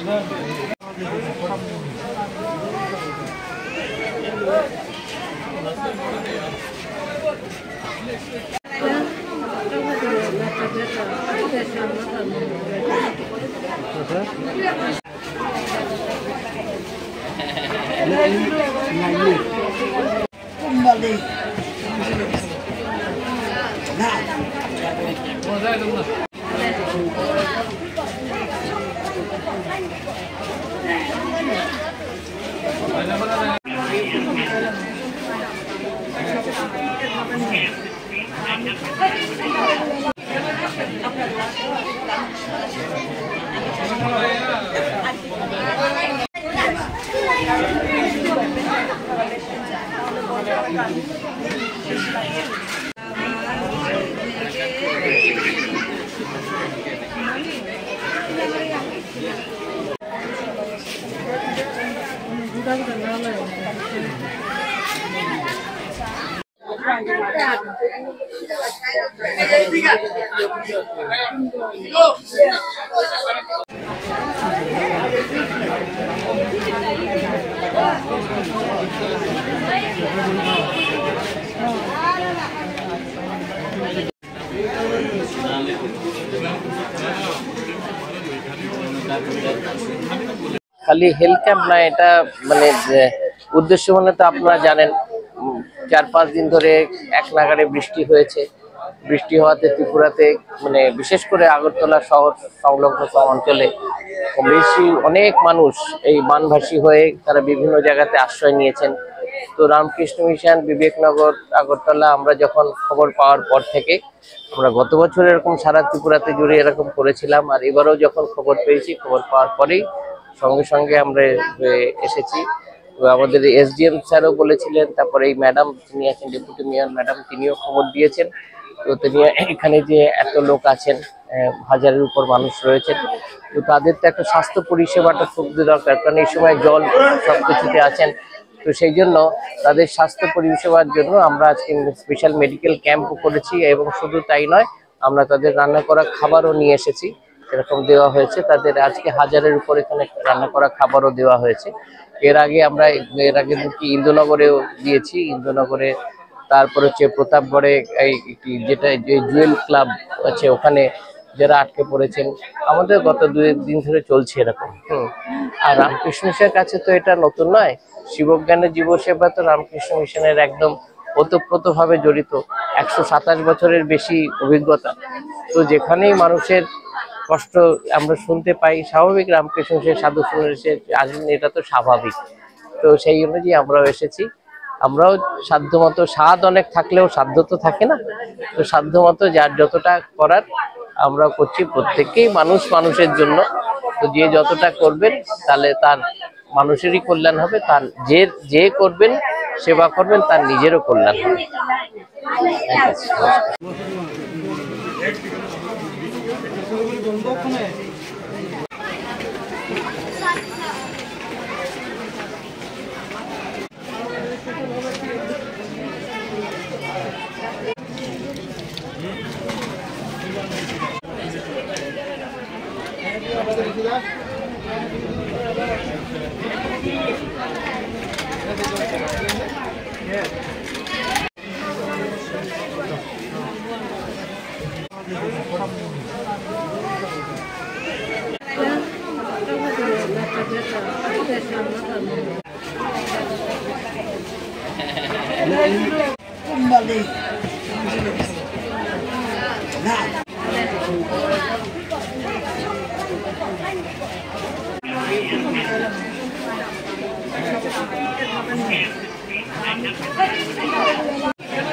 খালি health camp না, এটা মানে উদ্দেশ্য মানে তো আপনারা জানেন 4-5 দিন ধরে এক নাগাড়ে বৃষ্টি হয়েছে। বৃষ্টি হওয়াতে ত্রিপুরাতে মানে বিশেষ করে আগরতলা শহর সংলগ্ন অঞ্চলে বেশি অনেক মানুষ এই বানভাসী হয়ে তারা বিভিন্ন জায়গাতে আশ্রয় নিয়েছেন। তো রামকৃষ্ণ মিশন বিবেকনগর আগরতলা আমরা যখন খবর পাওয়ার পর থেকে আমরা গত বছর এরকম সারা ত্রিপুরাতে জুড়ে এরকম করেছিলাম, আর এবারও যখন খবর পেয়েছি খবর পাওয়ার পরেই সঙ্গে সঙ্গে আমরা এসেছি। আমাদের এসডিএম স্যারও বলেছিলেন, তারপরে এই ম্যাডাম যিনি আছেন ডেপুটি মেয়র ম্যাডাম তিনিও খবর দিয়েছেন। তো তিনি এখানে যে এত লোক আছেন, হাজারের উপর মানুষ রয়েছেন, তো তাদের তো একটা স্বাস্থ্য পরিষেবাটা খুব দরকার, কারণ এই সময় জল সবকিছুতে আছেন। তো সেই জন্য তাদের স্বাস্থ্য পরিষেবার জন্য আমরা আজকে স্পেশাল মেডিকেল ক্যাম্পও করেছি, এবং শুধু তাই নয় আমরা তাদের রান্না করা খাবারও নিয়ে এসেছি, এরকম দেওয়া হয়েছে তাদের। আজকে হাজারের উপর এখানে রান্না করা খাবারও দেওয়া হয়েছে। এর আগে ইন্দুনগরেও দিয়েছি, ইন্দুনগরে, তারপর হচ্ছে প্রতাপগড়ে এই যেটা যে জুয়েল ক্লাব আছে ওখানে যারা আটকে পড়েছেন, আমাদের গত 2 দিন ধরে চলছে এরকম। আর রামকৃষ্ণ মিশনের কাছে তো এটা নতুন নয়, শিবজ্ঞানের জীব সেবা তো রামকৃষ্ণ মিশনের একদম ওতপ্রোতভাবে জড়িত, 127 বছরের বেশি অভিজ্ঞতা। তো যেখানেই মানুষের কষ্ট আমরা শুনতে পাই, স্বাভাবিক রামকৃষ্ণ মিশনের সাধু শুনে আসবেন, এটা তো স্বাভাবিক। তো সেই অনুযায়ী আমরাও এসেছি। আমরাও সাধ্যমতো, স্বাদ অনেক থাকলেও সাধ্য তো থাকে না, তো সাধ্যমতো যার যতটা করার আমরা করছি। প্রত্যেককেই মানুষের জন্য, তো যে যতটা করবেন তাহলে তার মানুষেরই কল্যাণ হবে, তার যে করবেন সেবা করবেন তার নিজেরও কল্যাণ হবে।